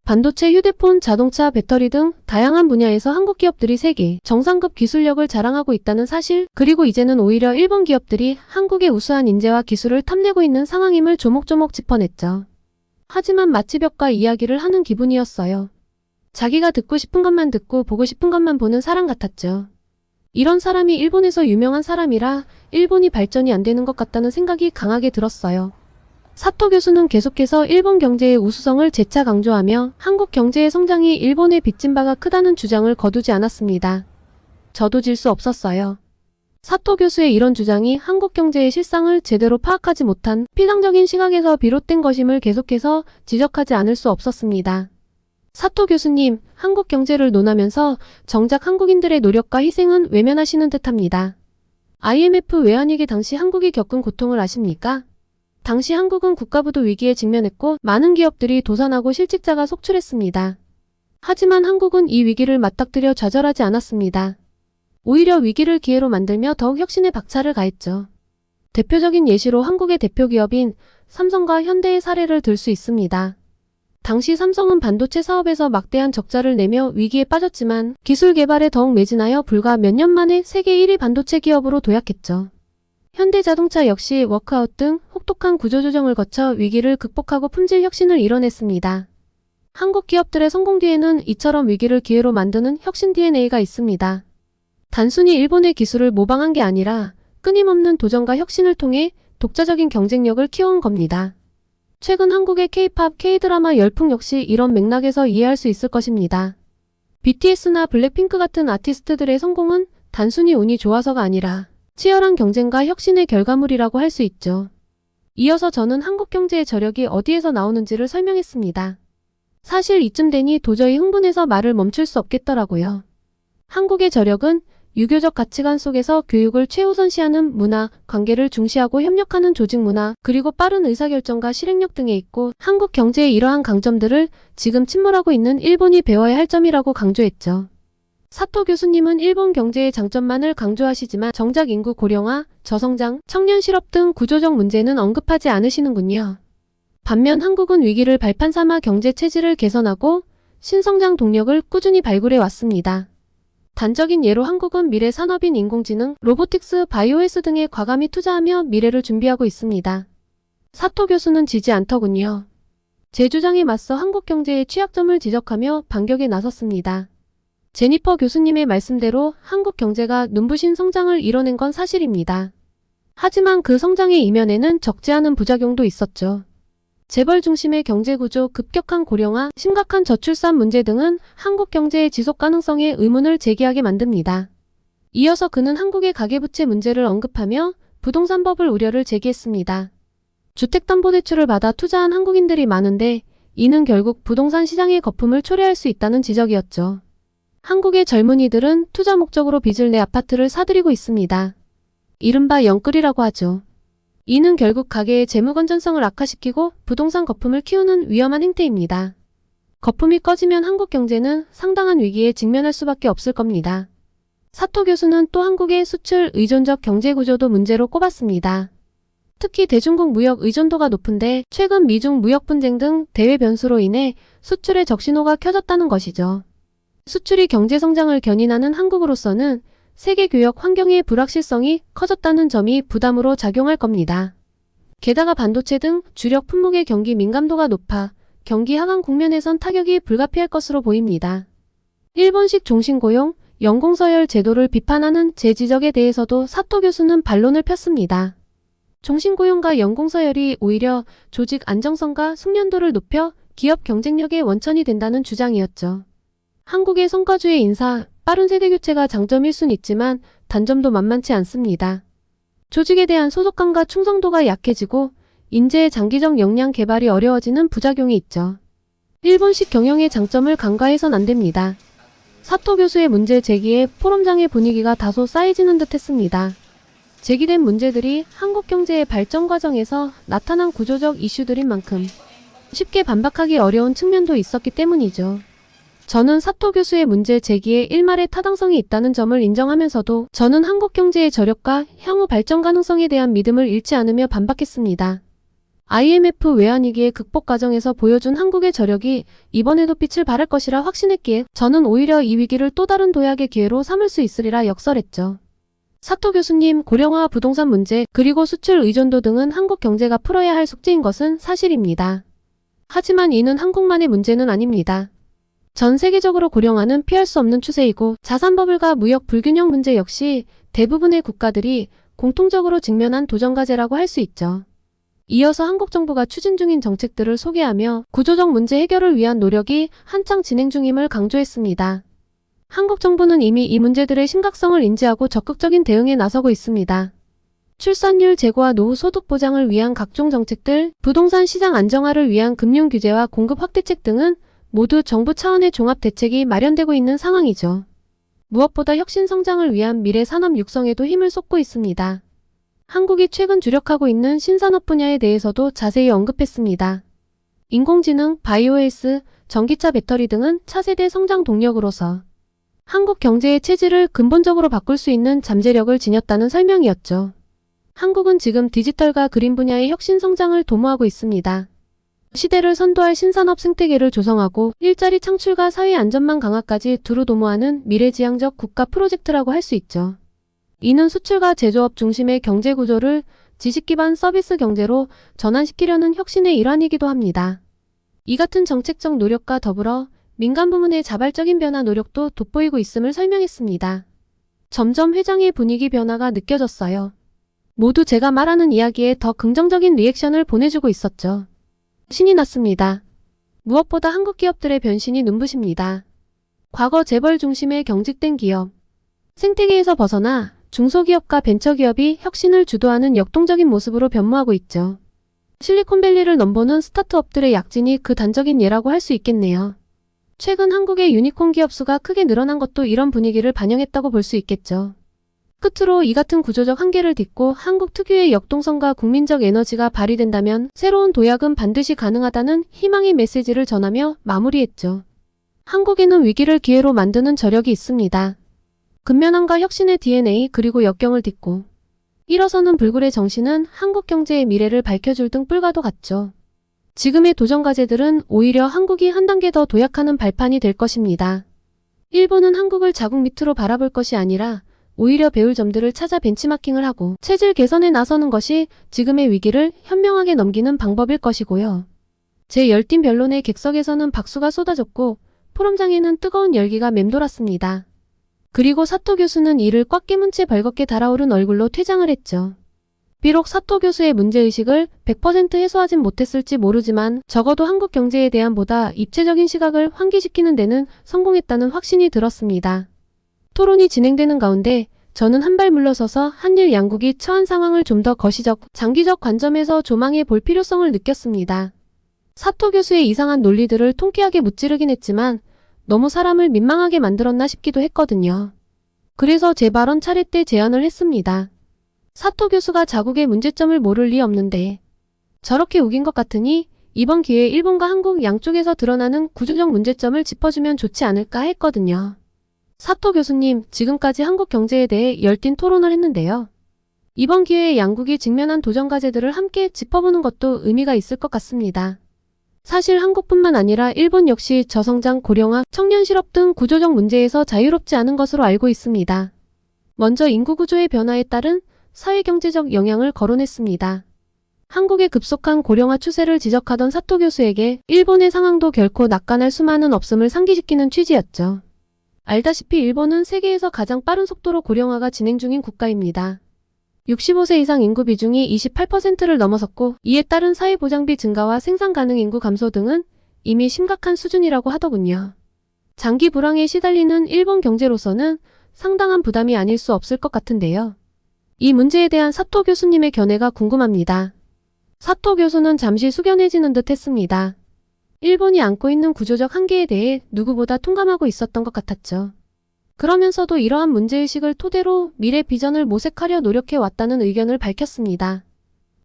반도체, 휴대폰, 자동차, 배터리 등 다양한 분야에서 한국 기업들이 세계 정상급 기술력을 자랑하고 있다는 사실, 그리고 이제는 오히려 일본 기업들이 한국의 우수한 인재와 기술을 탐내고 있는 상황임을 조목조목 짚어냈죠. 하지만 마치 벽과 이야기를 하는 기분이었어요. 자기가 듣고 싶은 것만 듣고 보고 싶은 것만 보는 사람 같았죠. 이런 사람이 일본에서 유명한 사람이라 일본이 발전이 안 되는 것 같다는 생각이 강하게 들었어요. 사토 교수는 계속해서 일본 경제의 우수성을 재차 강조하며 한국 경제의 성장이 일본에 빚진 바가 크다는 주장을 거두지 않았습니다. 저도 질 수 없었어요. 사토 교수의 이런 주장이 한국 경제의 실상을 제대로 파악하지 못한 피상적인 시각에서 비롯된 것임을 계속해서 지적하지 않을 수 없었습니다. 사토 교수님, 한국 경제를 논하면서 정작 한국인들의 노력과 희생은 외면하시는 듯합니다. IMF 외환위기 당시 한국이 겪은 고통을 아십니까? 당시 한국은 국가부도 위기에 직면했고 많은 기업들이 도산하고 실직자가 속출했습니다. 하지만 한국은 이 위기를 맞닥뜨려 좌절하지 않았습니다. 오히려 위기를 기회로 만들며 더욱 혁신에 박차를 가했죠. 대표적인 예시로 한국의 대표 기업인 삼성과 현대의 사례를 들 수 있습니다. 당시 삼성은 반도체 사업에서 막대한 적자를 내며 위기에 빠졌지만 기술 개발에 더욱 매진하여 불과 몇 년 만에 세계 1위 반도체 기업으로 도약했죠. 현대자동차 역시 워크아웃 등 혹독한 구조조정을 거쳐 위기를 극복하고 품질 혁신을 이뤄냈습니다. 한국 기업들의 성공 뒤에는 이처럼 위기를 기회로 만드는 혁신 DNA가 있습니다. 단순히 일본의 기술을 모방한 게 아니라 끊임없는 도전과 혁신을 통해 독자적인 경쟁력을 키워온 겁니다. 최근 한국의 K-팝, K-드라마 열풍 역시 이런 맥락에서 이해할 수 있을 것입니다. BTS나 블랙핑크 같은 아티스트들의 성공은 단순히 운이 좋아서가 아니라 치열한 경쟁과 혁신의 결과물이라고 할 수 있죠. 이어서 저는 한국 경제의 저력이 어디에서 나오는지를 설명했습니다. 사실 이쯤 되니 도저히 흥분해서 말을 멈출 수 없겠더라고요. 한국의 저력은 유교적 가치관 속에서 교육을 최우선시하는 문화, 관계를 중시하고 협력하는 조직 문화, 그리고 빠른 의사결정과 실행력 등에 있고 한국 경제의 이러한 강점들을 지금 침몰하고 있는 일본이 배워야 할 점이라고 강조했죠. 사토 교수님은 일본 경제의 장점만을 강조하시지만 정작 인구 고령화, 저성장, 청년 실업 등 구조적 문제는 언급하지 않으시는군요. 반면 한국은 위기를 발판 삼아 경제 체질을 개선하고 신성장 동력을 꾸준히 발굴해 왔습니다. 단적인 예로 한국은 미래 산업인 인공지능, 로보틱스, 바이오헬스 등에 과감히 투자하며 미래를 준비하고 있습니다. 사토 교수는 지지 않더군요. 제 주장에 맞서 한국 경제의 취약점을 지적하며 반격에 나섰습니다. 제니퍼 교수님의 말씀대로 한국 경제가 눈부신 성장을 이뤄낸 건 사실입니다. 하지만 그 성장의 이면에는 적지 않은 부작용도 있었죠. 재벌 중심의 경제구조, 급격한 고령화, 심각한 저출산 문제 등은 한국 경제의 지속 가능성에 의문을 제기하게 만듭니다. 이어서 그는 한국의 가계부채 문제를 언급하며 부동산 버블 우려를 제기했습니다. 주택담보대출을 받아 투자한 한국인들이 많은데 이는 결국 부동산 시장의 거품을 초래할 수 있다는 지적이었죠. 한국의 젊은이들은 투자 목적으로 빚을 내 아파트를 사들이고 있습니다. 이른바 영끌이라고 하죠. 이는 결국 가계의 재무 건전성을 악화시키고 부동산 거품을 키우는 위험한 행태입니다. 거품이 꺼지면 한국 경제는 상당한 위기에 직면할 수밖에 없을 겁니다. 사토 교수는 또 한국의 수출 의존적 경제 구조도 문제로 꼽았습니다. 특히 대중국 무역 의존도가 높은데 최근 미중 무역 분쟁 등 대외 변수로 인해 수출의 적신호가 켜졌다는 것이죠. 수출이 경제 성장을 견인하는 한국으로서는 세계 교역 환경의 불확실성이 커졌다는 점이 부담으로 작용할 겁니다. 게다가 반도체 등 주력 품목의 경기 민감도가 높아 경기 하강 국면에선 타격이 불가피할 것으로 보입니다. 일본식 종신고용, 연공서열 제도를 비판하는 제 지적에 대해서도 사토 교수는 반론을 폈습니다. 종신고용과 연공서열이 오히려 조직 안정성과 숙련도를 높여 기업 경쟁력의 원천이 된다는 주장이었죠. 한국의 성과주의 인사, 빠른 세대교체가 장점일 순 있지만 단점도 만만치 않습니다. 조직에 대한 소속감과 충성도가 약해지고 인재의 장기적 역량 개발이 어려워지는 부작용이 있죠. 일본식 경영의 장점을 간과해선 안 됩니다. 사토 교수의 문제 제기에 포럼장의 분위기가 다소 쌓이지는 듯했습니다. 제기된 문제들이 한국 경제의 발전 과정에서 나타난 구조적 이슈들인 만큼 쉽게 반박하기 어려운 측면도 있었기 때문이죠. 저는 사토 교수의 문제 제기에 일말의 타당성이 있다는 점을 인정하면서도 저는 한국 경제의 저력과 향후 발전 가능성에 대한 믿음을 잃지 않으며 반박했습니다. IMF 외환위기의 극복 과정에서 보여준 한국의 저력이 이번에도 빛을 발할 것이라 확신했기에 저는 오히려 이 위기를 또 다른 도약의 기회로 삼을 수 있으리라 역설했죠. 사토 교수님, 고령화 부동산 문제 그리고 수출 의존도 등은 한국 경제가 풀어야 할 숙제인 것은 사실입니다. 하지만 이는 한국만의 문제는 아닙니다. 전 세계적으로 고령화는 피할 수 없는 추세이고 자산 버블과 무역 불균형 문제 역시 대부분의 국가들이 공통적으로 직면한 도전과제라고 할 수 있죠. 이어서 한국 정부가 추진 중인 정책들을 소개하며 구조적 문제 해결을 위한 노력이 한창 진행 중임을 강조했습니다. 한국 정부는 이미 이 문제들의 심각성을 인지하고 적극적인 대응에 나서고 있습니다. 출산율 제고와 노후 소득 보장을 위한 각종 정책들, 부동산 시장 안정화를 위한 금융 규제와 공급 확대책 등은 모두 정부 차원의 종합 대책이 마련되고 있는 상황이죠. 무엇보다 혁신 성장을 위한 미래 산업 육성에도 힘을 쏟고 있습니다. 한국이 최근 주력하고 있는 신산업 분야에 대해서도 자세히 언급했습니다. 인공지능, 바이오헬스, 전기차 배터리 등은 차세대 성장 동력으로서 한국 경제의 체질을 근본적으로 바꿀 수 있는 잠재력을 지녔다는 설명이었죠. 한국은 지금 디지털과 그린 분야의 혁신 성장을 도모하고 있습니다. 시대를 선도할 신산업 생태계를 조성하고 일자리 창출과 사회 안전망 강화까지 두루 도모하는 미래지향적 국가 프로젝트라고 할 수 있죠. 이는 수출과 제조업 중심의 경제 구조를 지식 기반 서비스 경제로 전환시키려는 혁신의 일환이기도 합니다. 이 같은 정책적 노력과 더불어 민간 부문의 자발적인 변화 노력도 돋보이고 있음을 설명했습니다. 점점 회장의 분위기 변화가 느껴졌어요. 모두 제가 말하는 이야기에 더 긍정적인 리액션을 보내주고 있었죠. 신이 났습니다. 무엇보다 한국 기업들의 변신이 눈부십니다. 과거 재벌 중심의 경직된 기업, 생태계에서 벗어나 중소기업과 벤처기업이 혁신을 주도하는 역동적인 모습으로 변모하고 있죠. 실리콘밸리를 넘보는 스타트업들의 약진이 그 단적인 예라고 할 수 있겠네요. 최근 한국의 유니콘 기업 수가 크게 늘어난 것도 이런 분위기를 반영했다고 볼 수 있겠죠. 끝으로 이 같은 구조적 한계를 딛고 한국 특유의 역동성과 국민적 에너지가 발휘된다면 새로운 도약은 반드시 가능하다는 희망의 메시지를 전하며 마무리했죠. 한국에는 위기를 기회로 만드는 저력이 있습니다. 근면함과 혁신의 DNA 그리고 역경을 딛고 일어서는 불굴의 정신은 한국 경제의 미래를 밝혀줄 등불과도 같죠. 지금의 도전 과제들은 오히려 한국이 한 단계 더 도약하는 발판이 될 것입니다. 일본은 한국을 자국 밑으로 바라볼 것이 아니라 오히려 배울 점들을 찾아 벤치마킹을 하고 체질 개선에 나서는 것이 지금의 위기를 현명하게 넘기는 방법일 것이고요. 제 열띤 변론의 객석에서는 박수가 쏟아졌고 포럼장에는 뜨거운 열기가 맴돌았습니다. 그리고 사토 교수는 이를 꽉 깨문 채 벌겋게 달아오른 얼굴로 퇴장을 했죠. 비록 사토 교수의 문제의식을 100% 해소하진 못했을지 모르지만 적어도 한국 경제에 대한 보다 입체적인 시각을 환기시키는 데는 성공했다는 확신이 들었습니다. 토론이 진행되는 가운데 저는 한 발 물러서서 한일 양국이 처한 상황을 좀 더 거시적, 장기적 관점에서 조망해 볼 필요성을 느꼈습니다. 사토 교수의 이상한 논리들을 통쾌하게 무찌르긴 했지만 너무 사람을 민망하게 만들었나 싶기도 했거든요. 그래서 제 발언 차례 때 제안을 했습니다. 사토 교수가 자국의 문제점을 모를 리 없는데 저렇게 우긴 것 같으니 이번 기회에 일본과 한국 양쪽에서 드러나는 구조적 문제점을 짚어주면 좋지 않을까 했거든요. 사토 교수님, 지금까지 한국 경제에 대해 열띤 토론을 했는데요. 이번 기회에 양국이 직면한 도전 과제들을 함께 짚어보는 것도 의미가 있을 것 같습니다. 사실 한국뿐만 아니라 일본 역시 저성장, 고령화, 청년 실업 등 구조적 문제에서 자유롭지 않은 것으로 알고 있습니다. 먼저 인구 구조의 변화에 따른 사회경제적 영향을 거론했습니다. 한국의 급속한 고령화 추세를 지적하던 사토 교수에게 일본의 상황도 결코 낙관할 수만은 없음을 상기시키는 취지였죠. 알다시피 일본은 세계에서 가장 빠른 속도로 고령화가 진행 중인 국가입니다. 65세 이상 인구 비중이 28%를 넘어섰고 이에 따른 사회보장비 증가와 생산 가능 인구 감소 등은 이미 심각한 수준이라고 하더군요. 장기 불황에 시달리는 일본 경제로서는 상당한 부담이 아닐 수 없을 것 같은데요. 이 문제에 대한 사토 교수님의 견해가 궁금합니다. 사토 교수는 잠시 숙연해지는 듯 했습니다. 일본이 안고 있는 구조적 한계에 대해 누구보다 통감하고 있었던 것 같았죠. 그러면서도 이러한 문제의식을 토대로 미래 비전을 모색하려 노력해 왔다는 의견을 밝혔습니다.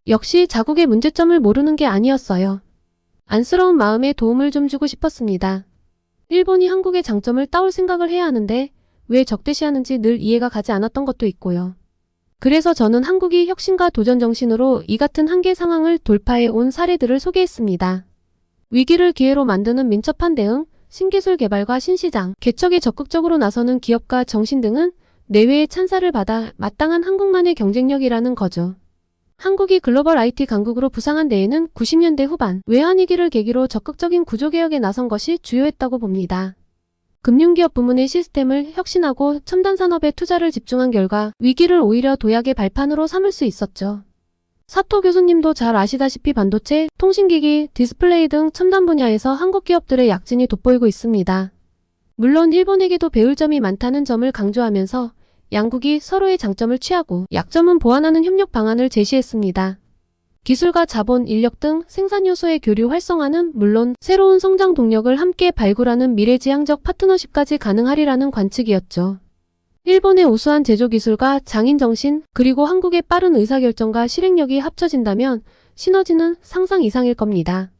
역시 자국의 문제점을 모르는 게 아니었어요. 안쓰러운 마음에 도움을 좀 주고 싶었습니다. 일본이 한국의 장점을 따올 생각을 해야 하는데 왜 적대시하는지 늘 이해가 가지 않았던 것도 있고요. 그래서 저는 한국이 혁신과 도전 정신으로 이 같은 한계 상황을 돌파해 온 사례들을 소개했습니다. 위기를 기회로 만드는 민첩한 대응, 신기술 개발과 신시장, 개척에 적극적으로 나서는 기업가 정신 등은 내외의 찬사를 받아 마땅한 한국만의 경쟁력이라는 거죠. 한국이 글로벌 IT 강국으로 부상한 데에는 90년대 후반 외환위기를 계기로 적극적인 구조개혁에 나선 것이 주요했다고 봅니다. 금융기업 부문의 시스템을 혁신하고 첨단 산업에 투자를 집중한 결과 위기를 오히려 도약의 발판으로 삼을 수 있었죠. 사토 교수님도 잘 아시다시피 반도체, 통신기기, 디스플레이 등 첨단 분야에서 한국 기업들의 약진이 돋보이고 있습니다. 물론 일본에게도 배울 점이 많다는 점을 강조하면서 양국이 서로의 장점을 취하고 약점은 보완하는 협력 방안을 제시했습니다. 기술과 자본, 인력 등 생산 요소의 교류 활성화는 물론 새로운 성장 동력을 함께 발굴하는 미래지향적 파트너십까지 가능하리라는 관측이었죠. 일본의 우수한 제조기술과 장인정신, 그리고 한국의 빠른 의사결정과 실행력이 합쳐진다면 시너지는 상상 이상일 겁니다.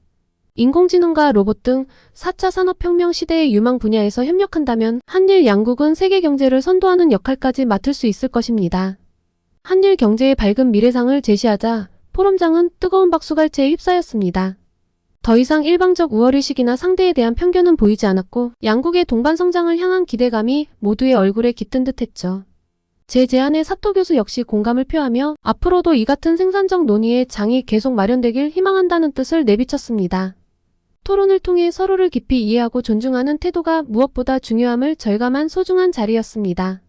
인공지능과 로봇 등 4차 산업혁명 시대의 유망 분야에서 협력한다면 한일 양국은 세계 경제를 선도하는 역할까지 맡을 수 있을 것입니다. 한일 경제의 밝은 미래상을 제시하자 포럼장은 뜨거운 박수갈채에 휩싸였습니다. 더 이상 일방적 우월의식이나 상대에 대한 편견은 보이지 않았고 양국의 동반 성장을 향한 기대감이 모두의 얼굴에 깃든 듯했죠. 제 제안에 사토 교수 역시 공감을 표하며 앞으로도 이 같은 생산적 논의의 장이 계속 마련되길 희망한다는 뜻을 내비쳤습니다. 토론을 통해 서로를 깊이 이해하고 존중하는 태도가 무엇보다 중요함을 절감한 소중한 자리였습니다.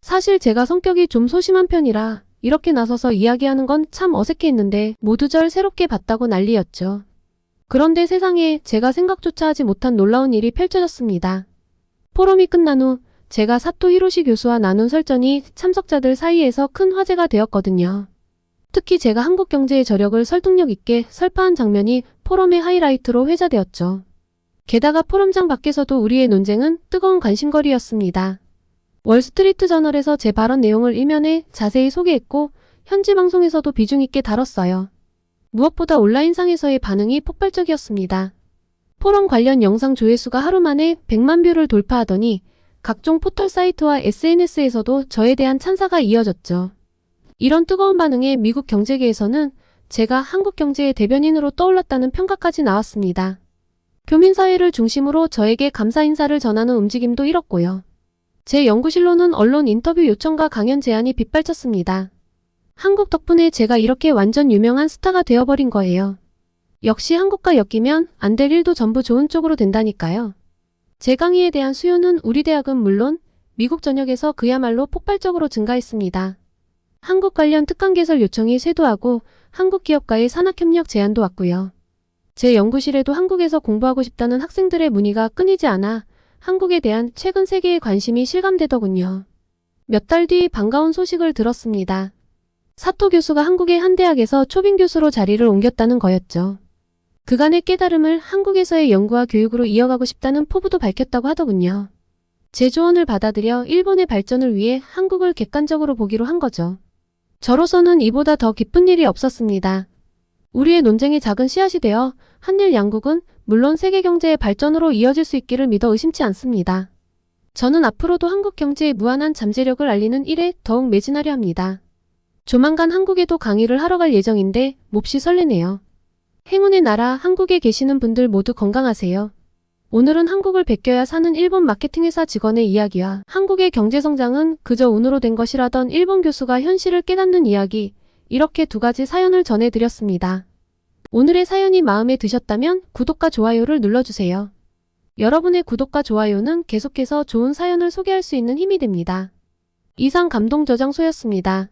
사실 제가 성격이 좀 소심한 편이라 이렇게 나서서 이야기하는 건 참 어색해했는데 모두 절 새롭게 봤다고 난리였죠. 그런데 세상에 제가 생각조차 하지 못한 놀라운 일이 펼쳐졌습니다. 포럼이 끝난 후 제가 사토 히로시 교수와 나눈 설전이 참석자들 사이에서 큰 화제가 되었거든요. 특히 제가 한국 경제의 저력을 설득력 있게 설파한 장면이 포럼의 하이라이트로 회자되었죠. 게다가 포럼장 밖에서도 우리의 논쟁은 뜨거운 관심거리였습니다. 월스트리트 저널에서 제 발언 내용을 일면에 자세히 소개했고 현지 방송에서도 비중 있게 다뤘어요. 무엇보다 온라인상에서의 반응이 폭발적이었습니다. 포럼 관련 영상 조회수가 하루 만에 100만 뷰를 돌파하더니 각종 포털 사이트와 SNS에서도 저에 대한 찬사가 이어졌죠. 이런 뜨거운 반응에 미국 경제계에서는 제가 한국 경제의 대변인으로 떠올랐다는 평가까지 나왔습니다. 교민사회를 중심으로 저에게 감사 인사를 전하는 움직임도 일었고요. 제 연구실로는 언론 인터뷰 요청과 강연 제안이 빗발쳤습니다. 한국 덕분에 제가 이렇게 완전 유명한 스타가 되어버린 거예요. 역시 한국과 엮이면 안 될 일도 전부 좋은 쪽으로 된다니까요. 제 강의에 대한 수요는 우리 대학은 물론 미국 전역에서 그야말로 폭발적으로 증가했습니다. 한국 관련 특강 개설 요청이 쇄도하고 한국 기업과의 산학협력 제안도 왔고요. 제 연구실에도 한국에서 공부하고 싶다는 학생들의 문의가 끊이지 않아 한국에 대한 최근 세계의 관심이 실감되더군요. 몇 달 뒤 반가운 소식을 들었습니다. 사토 교수가 한국의 한 대학에서 초빙 교수로 자리를 옮겼다는 거였죠. 그간의 깨달음을 한국에서의 연구와 교육으로 이어가고 싶다는 포부도 밝혔다고 하더군요. 제 조언을 받아들여 일본의 발전을 위해 한국을 객관적으로 보기로 한 거죠. 저로서는 이보다 더 기쁜 일이 없었습니다. 우리의 논쟁이 작은 씨앗이 되어 한일 양국은 물론 세계 경제의 발전으로 이어질 수 있기를 믿어 의심치 않습니다. 저는 앞으로도 한국 경제의 무한한 잠재력을 알리는 일에 더욱 매진하려 합니다. 조만간 한국에도 강의를 하러 갈 예정인데 몹시 설레네요. 행운의 나라 한국에 계시는 분들 모두 건강하세요. 오늘은 한국을 베껴야 사는 일본 마케팅 회사 직원의 이야기와 한국의 경제 성장은 그저 운으로 된 것이라던 일본 교수가 현실을 깨닫는 이야기, 이렇게 두 가지 사연을 전해드렸습니다. 오늘의 사연이 마음에 드셨다면 구독과 좋아요를 눌러주세요. 여러분의 구독과 좋아요는 계속해서 좋은 사연을 소개할 수 있는 힘이 됩니다. 이상 감동저장소였습니다.